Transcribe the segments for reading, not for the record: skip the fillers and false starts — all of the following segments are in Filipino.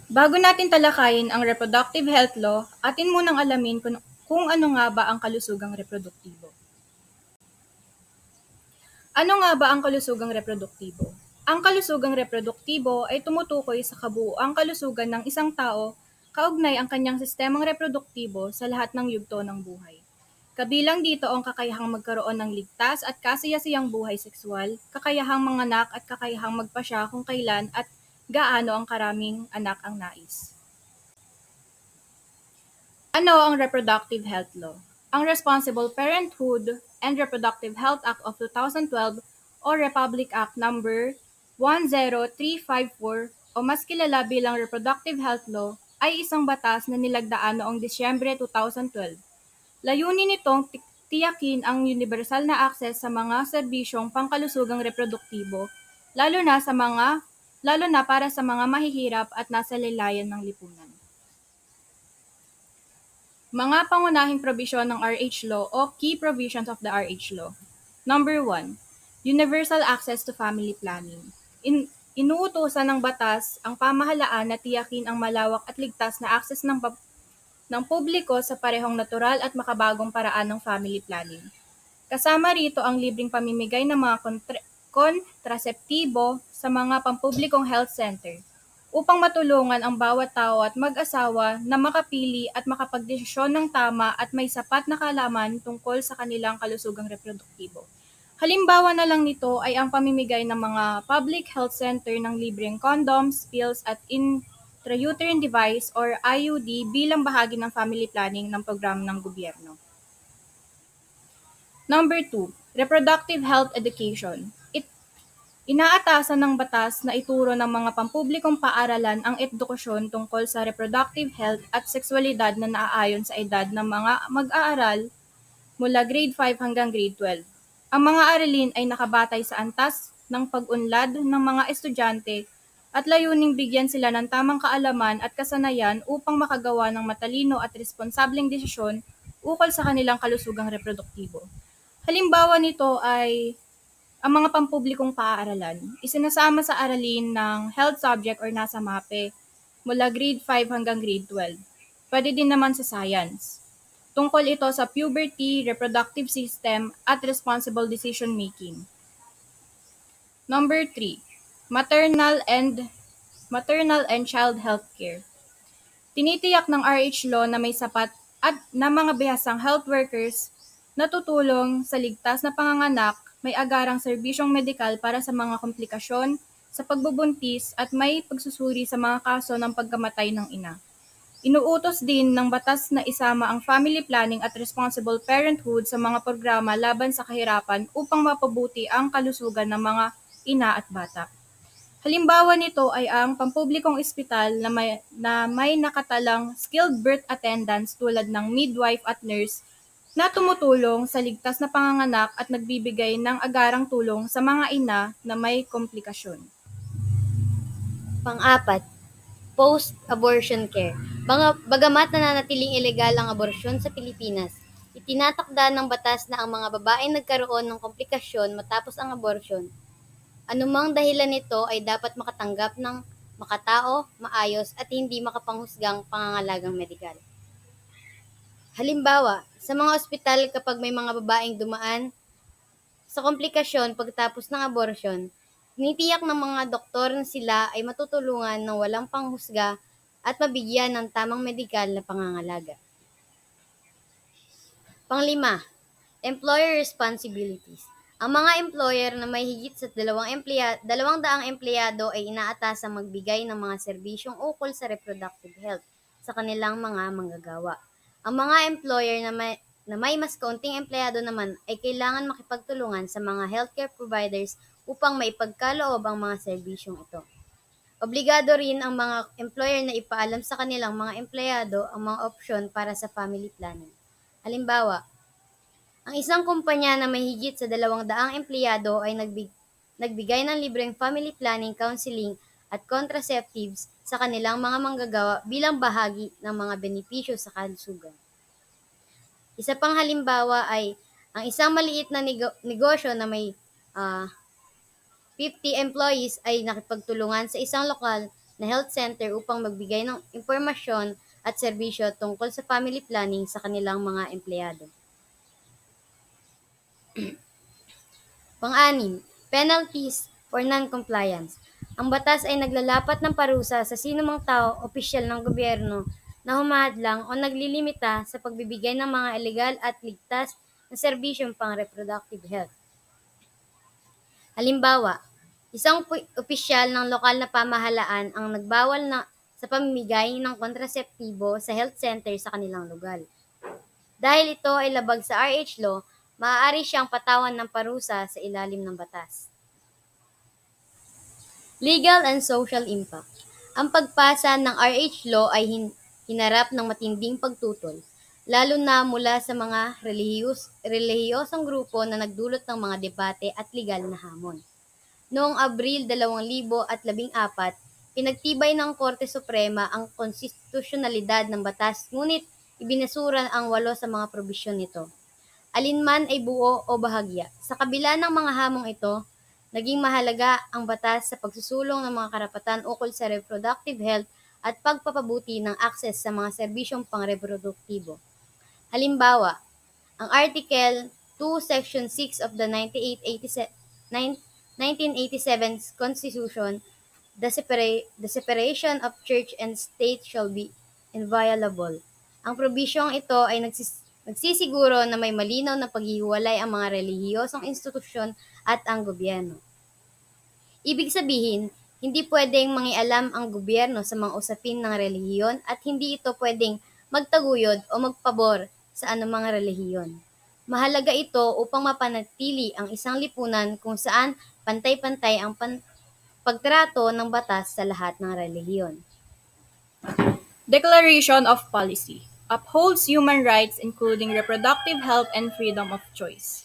Bago natin talakayin ang reproductive health law, atin munang alamin kung ano nga ba ang kalusugang reproduktibo. Ano nga ba ang kalusugang reproduktibo? Ang kalusugang reproduktibo ay tumutukoy sa kabuuang kalusugan ng isang tao kaugnay ang kanyang sistemang reproduktibo sa lahat ng yugto ng buhay. Kabilang dito ang kakayahang magkaroon ng ligtas at kasiyasiyang buhay sexual, kakayahang manganak at kakayahang magpasya kung kailan at gaano ang karaming anak ang nais. Ano ang Reproductive Health Law? Ang Responsible Parenthood and Reproductive Health Act of 2012 o Republic Act Number 10354 o mas kilala bilang Reproductive Health Law ay isang batas na nilagdaan noong Disyembre 2012. Layunin nitong tiyakin ang universal na akses sa mga serbisyong pangkalusugang reproduktibo, lalo na para sa mga mahihirap at nasa laylayan ng lipunan. Mga pangunahing probisyon ng RH Law o Key Provisions of the RH Law. Number 1. Universal Access to Family Planning. Inuutosan ng batas ang pamahalaan na tiyakin ang malawak at ligtas na akses ng publiko sa parehong natural at makabagong paraan ng family planning. Kasama rito ang libreng pamimigay ng mga kontraseptibo sa mga pampublikong health center upang matulungan ang bawat tao at mag-asawa na makapili at makapagdesisyon ng tama at may sapat na kaalaman tungkol sa kanilang kalusugang reproduktibo. Halimbawa na lang nito ay ang pamimigay ng mga public health center ng libreng condoms, pills at intrauterine device or IUD bilang bahagi ng family planning ng programa ng gobyerno. Number 2, reproductive health education. Inaatasan ng batas na ituro ng mga pampublikong paaralan ang edukasyon tungkol sa reproductive health at sexualidad na naaayon sa edad ng mga mag-aaral mula grade 5 hanggang grade 12. Ang mga aralin ay nakabatay sa antas ng pag-unlad ng mga estudyante at layuning bigyan sila ng tamang kaalaman at kasanayan upang makagawa ng matalino at responsableng desisyon ukol sa kanilang kalusugang reproduktibo. Halimbawa nito ay ang mga pampublikong paaralan, isinasama sa aralin ng health subject or nasa MAPE mula grade 5 hanggang grade 12. Pwede din naman sa science. Tungkol ito sa puberty, reproductive system, at responsible decision making. Number 3, maternal and child health care. Tinitiyak ng RH Law na may sapat at na mga bihasang health workers na tutulong sa ligtas na panganganak, may agarang serbisyong medikal para sa mga komplikasyon sa pagbubuntis at may pagsusuri sa mga kaso ng pagkamatay ng ina. Inuutos din ng batas na isama ang family planning at responsible parenthood sa mga programa laban sa kahirapan upang mapabuti ang kalusugan ng mga ina at bata. Halimbawa nito ay ang pampublikong ospital na may nakatalang skilled birth attendants tulad ng midwife at nurse na tumutulong sa ligtas na panganganak at nagbibigay ng agarang tulong sa mga ina na may komplikasyon. Pang-apat, post-abortion care. Bagamat nananatiling ilegal ang aborsyon sa Pilipinas, itinatakda ng batas na ang mga babaeng nagkaroon ng komplikasyon matapos ang aborsyon, anumang dahilan nito ay dapat makatanggap ng makatao, maayos at hindi makapanghusgang pangangalagang medikal. Halimbawa, sa mga ospital kapag may mga babaeng dumaan sa komplikasyon pagkatapos ng aborsyon, tinitiyak ng mga doktor na sila ay matutulungan ng walang panghusga at mabigyan ng tamang medikal na pangangalaga. Panglima, employer responsibilities. Ang mga employer na may higit sa 200 empleyado ay inaatasang magbigay ng mga serbisyong ukol sa reproductive health sa kanilang mga manggagawa. Ang mga employer na may mas kaunting empleyado naman ay kailangan makipagtulungan sa mga healthcare providers upang maipagkaloob ang mga serbisyong ito. Obligado rin ang mga employer na ipaalam sa kanilang mga empleyado ang mga opsyon para sa family planning. Halimbawa, ang isang kumpanya na may higit sa 200 empleyado ay nagbigay ng libreng family planning, counseling at contraceptives sa kanilang mga manggagawa bilang bahagi ng mga benepisyo sa kalusugan. Isa pang halimbawa ay ang isang maliit na negosyo na may 50 employees ay nakipagtulungan sa isang lokal na health center upang magbigay ng impormasyon at serbisyo tungkol sa family planning sa kanilang mga empleyado. Pang-anim, penalties for non-compliance. Ang batas ay naglalapat ng parusa sa sinumang tao, opisyal ng gobyerno na humahadlang o naglilimita sa pagbibigay ng mga ilegal at ligtas na serbisyong pang-reproductive health. Halimbawa, isang opisyal ng lokal na pamahalaan ang nagbawal na sa pamimigay ng kontraseptibo sa health center sa kanilang lugar. Dahil ito ay labag sa RH law, maaari siyang patawan ng parusa sa ilalim ng batas. Legal and social impact. Ang pagpasa ng RH law ay hinarap ng matinding pagtutol, lalo na mula sa mga relihiyosong grupo na nagdulot ng mga debate at legal na hamon. Noong Abril 2014, pinagtibay ng Korte Suprema ang konstitusyonalidad ng batas ngunit ibinasura ang 8 sa mga probisyon nito. Alinman ay buo o bahagya. Sa kabila ng mga hamong ito, naging mahalaga ang batas sa pagsusulong ng mga karapatan ukol sa reproductive health at pagpapabuti ng akses sa mga serbisyong pangreproduktibo. Halimbawa, ang Article 2, Section 6 of the 1987 Constitution, the separation of church and state shall be inviolable. Ang probisyong ito ay nagsisiguro na may malinaw na paghihiwalay ang mga relihiyosong institusyon at ang gobyerno. Ibig sabihin, hindi pwedeng mangialam ang gobyerno sa mga usapin ng relihiyon at hindi ito pwedeng magtaguyod o magpabor sa anumang relihiyon. Mahalaga ito upang mapanatili ang isang lipunan kung saan pantay-pantay ang pagtrato ng batas sa lahat ng relihiyon. Declaration of Policy upholds human rights including reproductive health and freedom of choice.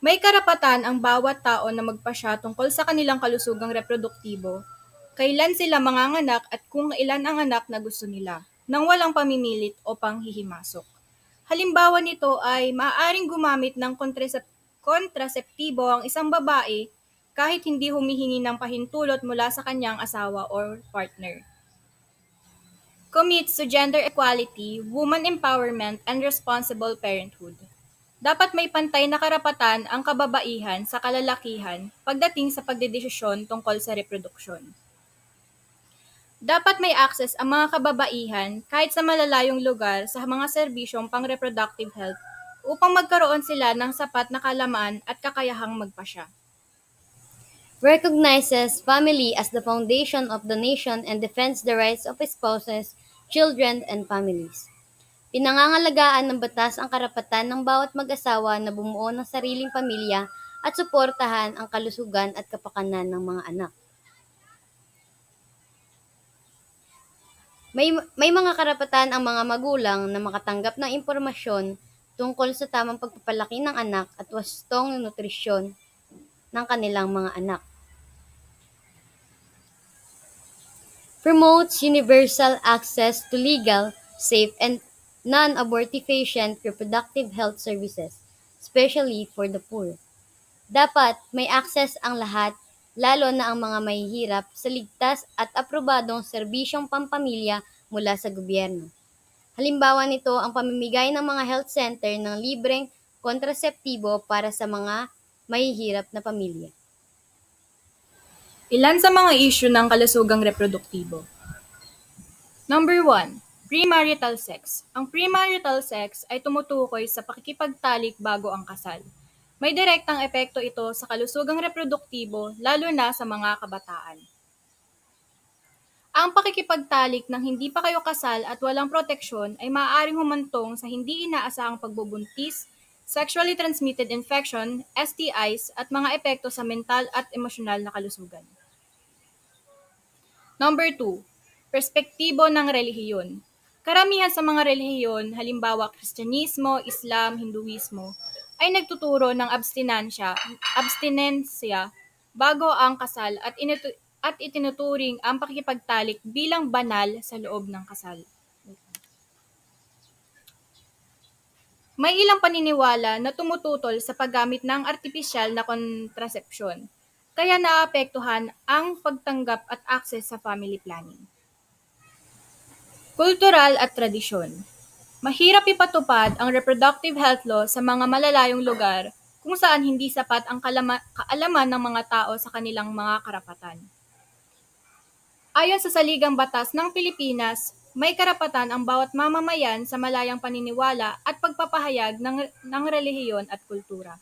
May karapatan ang bawat tao na magpasya tungkol sa kanilang kalusugang reproduktibo, kailan sila manganganak at kung ilan ang anak na gusto nila, nang walang pamimilit o panghihimasok. Halimbawa nito ay maaaring gumamit ng kontraseptibo ang isang babae kahit hindi humihingi ng pahintulot mula sa kanyang asawa or partner. Commits to gender equality, woman empowerment, and responsible parenthood. Dapat may pantay na karapatan ang kababaihan sa kalalakihan pagdating sa pagdedesisyon tungkol sa reproduksyon. Dapat may access ang mga kababaihan kahit sa malalayong lugar sa mga serbisyong pang-reproductive health upang magkaroon sila ng sapat na kalaman at kakayahang magpasya. Recognizes family as the foundation of the nation and defends the rights of spouses, children, and families. Pinangangalagaan ng batas ang karapatan ng bawat mag-asawa na bumuo ng sariling pamilya at suportahan ang kalusugan at kapakanan ng mga anak. May mga karapatan ang mga magulang na makatanggap ng impormasyon tungkol sa tamang pagpapalaki ng anak at wastong nutrisyon ng kanilang mga anak. Promotes universal access to legal, safe, and non-abortifacient reproductive health services, especially for the poor. Dapat may access ang lahat, lalo na ang mga mahihirap, sa ligtas at aprobadong serbisyong pampamilya mula sa gobyerno. Halimbawa nito ang pamimigay ng mga health center ng libreng kontraseptibo para sa mga mahihirap na pamilya. Ilan sa mga issue ng kalusugang reproduktibo. Number 1. Premarital sex. Ang premarital sex ay tumutukoy sa pakikipagtalik bago ang kasal. May direktang epekto ito sa kalusugang reproduktibo lalo na sa mga kabataan. Ang pakikipagtalik ng hindi pa kayo kasal at walang proteksyon ay maaaring humantong sa hindi inaasahang pagbubuntis, sexually transmitted infection, STIs, at mga epekto sa mental at emosyonal na kalusugan. Number 2. Perspektibo ng relihiyon. Karamihan sa mga relihiyon, halimbawa Kristyanismo, Islam, Hinduismo, ay nagtuturo ng abstinensya bago ang kasal at itinuturing ang pakikipagtalik bilang banal sa loob ng kasal. May ilang paniniwala na tumututol sa paggamit ng artipisyal na kontrasepsyon. kaya naapektuhan ang pagtanggap at access sa family planning. Kultural at tradisyon. Mahirap ipatupad ang reproductive health law sa mga malalayong lugar kung saan hindi sapat ang kaalaman ng mga tao sa kanilang mga karapatan. Ayon sa Saligang Batas ng Pilipinas, may karapatan ang bawat mamamayan sa malayang paniniwala at pagpapahayag ng relihiyon at kultura.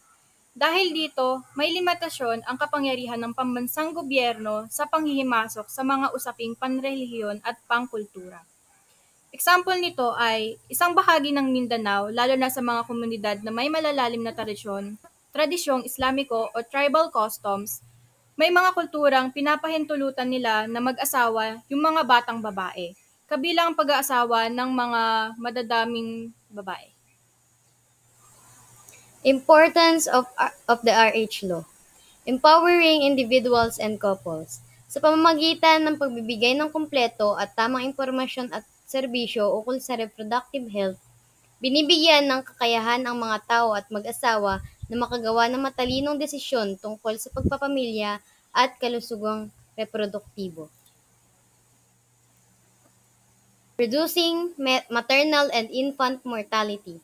Dahil dito, may limitasyon ang kapangyarihan ng pambansang gobyerno sa panghihimasok sa mga usaping panrelihiyon at pangkultura. Example nito ay isang bahagi ng Mindanao, lalo na sa mga komunidad na may malalalim na tradisyong Islamiko o tribal customs, may mga kulturang pinapahintulutan nila na mag-asawa yung mga batang babae, kabilang ang pag-aasawa ng mga madadaming babae. Importance of the RH law. Empowering individuals and couples. Sa pamamagitan ng pagbibigay ng kumpleto at tamang impormasyon at serbisyo ukol sa reproductive health, binibigyan ng kakayahan ang mga tao at mag-asawa na makagawa ng matalinong desisyon tungkol sa pagpapamilya at kalusugang reproduktibo. Reducing maternal and infant mortality.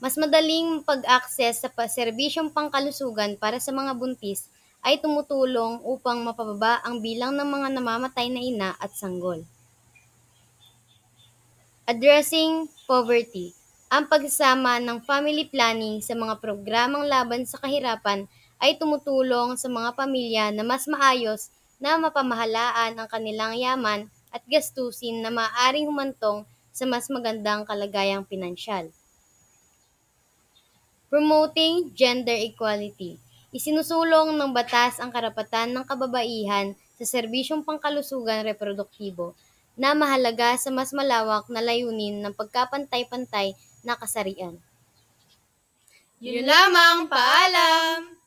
Mas madaling pag-access sa serbisyong pangkalusugan para sa mga buntis ay tumutulong upang mapababa ang bilang ng mga namamatay na ina at sanggol. Addressing poverty. Ang pagsasama ng family planning sa mga programang laban sa kahirapan ay tumutulong sa mga pamilya na mas maayos na mapamahalaan ang kanilang yaman at gastusin na maaaring humantong sa mas magandang kalagayang pinansyal. Promoting gender equality. Isinusulong ng batas ang karapatan ng kababaihan sa serbisyong pangkalusugan reproduktibo na mahalaga sa mas malawak na layunin ng pagkapantay-pantay na kasarian. Yun lamang, paalam!